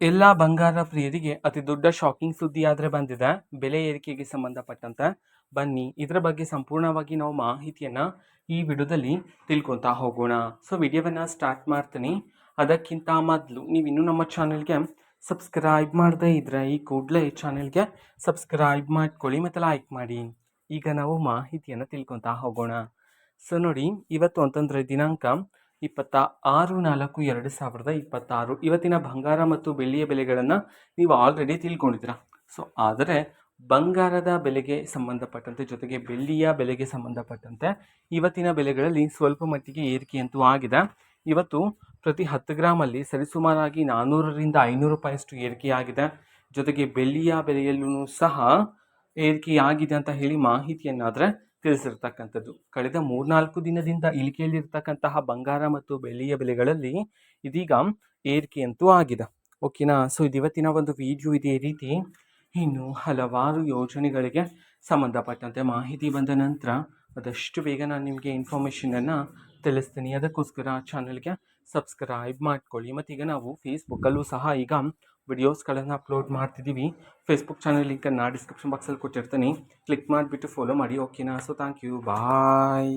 ಎಲ್ಲ ಬಂಗಾರ ಪ್ರಿಯರಿಗೆ ಅತಿ ದೊಡ್ಡ ಶಾಕಿಂಗ್ ಸುದ್ದಿ ಆದರೆ ಬಂದಿದೆ. ಬೆಲೆ ಏರಿಕೆಗೆ ಸಂಬಂಧಪಟ್ಟಂತೆ ಬನ್ನಿ ಇದರ ಬಗ್ಗೆ ಸಂಪೂರ್ಣವಾಗಿ ನಾವು ಮಾಹಿತಿಯನ್ನು ಈ ವಿಡಿಯೋದಲ್ಲಿ ತಿಳ್ಕೊತಾ ಹೋಗೋಣ. ಸೊ ವಿಡಿಯೋವನ್ನು ಸ್ಟಾರ್ಟ್ ಮಾಡ್ತೀನಿ. ಅದಕ್ಕಿಂತ ಮೊದಲು ನೀವು ಇನ್ನೂ ನಮ್ಮ ಚಾನೆಲ್ಗೆ ಸಬ್ಸ್ಕ್ರೈಬ್ ಮಾಡದೇ ಇದ್ದರೆ ಈ ಕೂಡಲೇ ಚಾನೆಲ್ಗೆ ಸಬ್ಸ್ಕ್ರೈಬ್ ಮಾಡ್ಕೊಳ್ಳಿ ಮತ್ತು ಲೈಕ್ ಮಾಡಿ. ಈಗ ನಾವು ಮಾಹಿತಿಯನ್ನು ತಿಳ್ಕೊತಾ ಹೋಗೋಣ. ಸೊ ನೋಡಿ, ಇವತ್ತು ಅಂತಂದರೆ ದಿನಾಂಕ 26/4/2026 ಇವತ್ತಿನ ಬಂಗಾರ ಮತ್ತು ಬೆಳ್ಳಿಯ ಬೆಲೆಗಳನ್ನು ನೀವು ಆಲ್ರೆಡಿ ತಿಳ್ಕೊಂಡಿದ್ದೀರಾ. ಸೊ ಆದರೆ ಬಂಗಾರದ ಬೆಲೆಗೆ ಸಂಬಂಧಪಟ್ಟಂತೆ ಜೊತೆಗೆ ಬೆಳ್ಳಿಯ ಬೆಲೆಗೆ ಸಂಬಂಧಪಟ್ಟಂತೆ ಇವತ್ತಿನ ಬೆಲೆಗಳಲ್ಲಿ ಸ್ವಲ್ಪ ಮಟ್ಟಿಗೆ ಏರಿಕೆಯಂತೂ ಆಗಿದೆ. ಇವತ್ತು ಪ್ರತಿ 10 ಗ್ರಾಮಲ್ಲಿ ಸರಿಸುಮಾರಾಗಿ 400ರಿಂದ 500 ರೂಪಾಯಿಯಷ್ಟು ಏರಿಕೆಯಾಗಿದೆ. ಜೊತೆಗೆ ಬೆಳ್ಳಿಯ ಬೆಲೆಯಲ್ಲೂ ಸಹ ಏರಿಕೆಯಾಗಿದೆ ಅಂತ ಹೇಳಿ ಮಾಹಿತಿಯನ್ನಾದರೆ ತಿಳಿಸಿರ್ತಕ್ಕಂಥದ್ದು. ಕಳೆದ 3-4 ದಿನದಿಂದ ಇಳಿಕೆಯಲ್ಲಿರ್ತಕ್ಕಂತಹ ಬಂಗಾರ ಮತ್ತು ಬೆಳ್ಳಿಯ ಬೆಲೆಗಳಲ್ಲಿ ಇದೀಗ ಏರಿಕೆಯಂತೂ ಆಗಿದೆ. ಓಕೆನಾ. ಸೊ ಇವತ್ತಿನ ಒಂದು ವಿಡಿಯೋ ಇದೇ ರೀತಿ ಇನ್ನು ಹಲವಾರು ಯೋಜನೆಗಳಿಗೆ ಸಂಬಂಧಪಟ್ಟಂತೆ ಮಾಹಿತಿ ಬಂದ ನಂತರ ಆದಷ್ಟು ಬೇಗ ನಾನು ನಿಮಗೆ ಇನ್ಫಾರ್ಮೇಷನನ್ನು ತಿಳಿಸ್ತೀನಿ. ಅದಕ್ಕೋಸ್ಕರ ಚಾನಲ್ಗೆ ಸಬ್ಸ್ಕ್ರೈಬ್ ಮಾಡ್ಕೊಳ್ಳಿ. ಮತ್ತೀಗ ನಾವು ಫೇಸ್ಬುಕ್ಕಲ್ಲೂ ಸಹ ಈಗ ವಿಡಿಯೋಸ್ಗಳನ್ನು ಅಪ್ಲೋಡ್ ಮಾಡ್ತಿದ್ದೀವಿ. ಫೇಸ್ಬುಕ್ ಚಾನಲ್ ಲಿಂಕನ್ನು ಡಿಸ್ಕ್ರಿಪ್ಷನ್ ಬಾಕ್ಸಲ್ಲಿ ಕೊಟ್ಟಿರ್ತೀನಿ. ಕ್ಲಿಕ್ ಮಾಡಿಬಿಟ್ಟು ಫಾಲೋ ಮಾಡಿ. ಓಕೆನಾ. So thank you, bye.